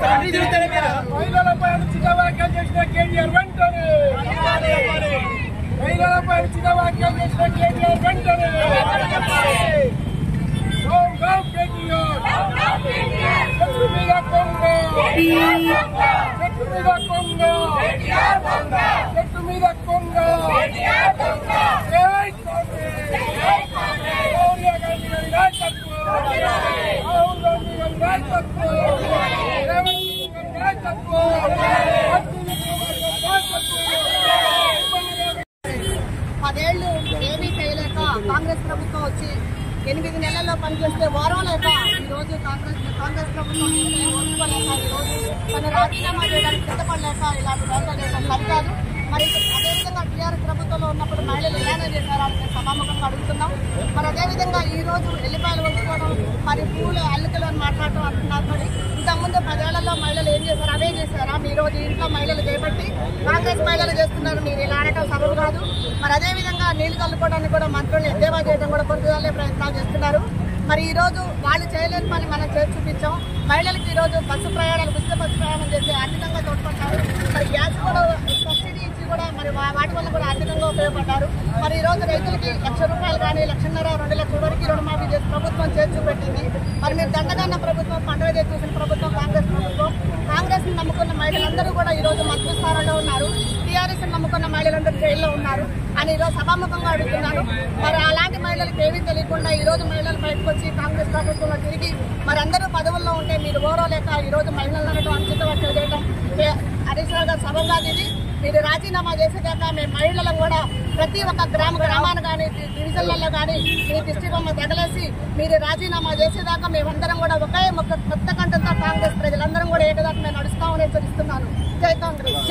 మహిళలపై అనుచిత వ్యాఖ్యలు చేసిన కేటీఆర్ వెంటనే మహిళలపై అనుచిత వ్యాఖ్యలు చేసిన కేటీఆర్ వెంటనే చెట్టు మీద కొంగ చెట్టు మీద కొంగ చెట్టు మీద కొంగ సోనియా గాంధీ గారి నాయకత్వం రాహుల్ గాంధీ గారి నాయకత్వం రేవంత్ గారి నాయకత్వం పదేళ్లు ఏమీ చేయలేక కాంగ్రెస్ ప్రభుత్వం వచ్చి 8 నెలల్లో పనిచేస్తే వారం లేక ఈరోజు కాంగ్రెస్ ప్రభుత్వం ఓర్చుకోలేక ఈరోజు తన రాజీనామా చేయడానికి సిద్ధపడలేక ఇలాంటి వ్యాఖ్యలు చేయడం సరికాదు. మరి అదేవిధంగా టీఆర్ఎస్ ప్రభుత్వంలో ఉన్నప్పుడు మహిళలు ఎలానే చేశారని మేము సభాముఖంగా అడుగుతున్నాం. మరి అదేవిధంగా ఈ రోజు ఎల్లిపాయలు వంచుకోవడం మరి పూలు అల్లికలు అని మాట్లాడటం అంటున్నారు. మరి ఇంతకుముందు 10 ఏళ్లలో మహిళలు ఏం చేశారు? అవే చేశారా? మీ రోజు ఇంట్లో మహిళలు చేపట్టి కాంగ్రెస్ మహిళలు చేస్తున్నారు. మీరు ఇలా అనటం సబబు కాదు. మరి అదేవిధంగా నీళ్లు కలుపుకోవడానికి కూడా మంత్రులు ఎద్దేవా చేయడం కూడా పొద్దుగాలే ప్రయత్నాలు చేస్తున్నారు. మరి ఈ రోజు వాళ్ళు చేయలేని పని మనం చేసి చూపించాం. మహిళలకు ఈ రోజు బస్సు ప్రయాణాలు ఉచిత బస్సు ప్రయాణం చేసి ఆర్థికంగా తోడ్పడ్డారు. మరి గ్యాస్ కూడా సబ్సిడీ ఇచ్చి కూడా మరి వాటి వల్ల కూడా ఆర్థికంగా ఉపయోగపడ్డారు. మరి ఈ రోజు రైతులకి ₹1,00,000 కానీ 1,50,000 2 లక్షల వరకు రుణమాఫీ చేసి ప్రభుత్వం చేసి చూపెట్టింది. మరి మీరు దండగన్న ప్రభుత్వం, పండుగ చేసి చూసిన ప్రభుత్వం కాంగ్రెస్ ప్రభుత్వం. కాంగ్రెస్ ని నమ్ముకున్న మహిళలందరూ కూడా ఈ రోజు మంత్రి స్థానంలో ఉన్నారు. టీఆర్ఎస్ నమ్ముకున్న మహిళలందరూ జైల్లో ఉన్నారు అని ఈరోజు సభాముఖంగా అడుగుతున్నారు. మరి అలాంటి మహిళలకు ఏమీ తెలియకుండా ఈ రోజు మహిళలు బయటకు వచ్చి కాంగ్రెస్ ప్రభుత్వంలో తిరిగి మరి అందరూ పదవుల్లో ఉంటే మీరు ఓరోలేక ఈ రోజు మహిళలను అనుచిత వ్యాఖ్యలు చేయడం అడిషనల్గా సభం కాదు. ఇది మీరు రాజీనామా చేసేదాకా మేము మహిళలను కూడా ప్రతి ఒక్క గ్రామాన్ని కానీ డివిజన్లలో కానీ మీ దిష్టి బొమ్మ తగలేసి మీరు రాజీనామా చేసేదాకా మేమందరం కూడా ఒకే కొత్త కంటంతో కాంగ్రెస్ ప్రజలందరం కూడా ఏటదాకా మేము నడుస్తామని హెచ్చరిస్తున్నాను. జై కాంగ్రెస్.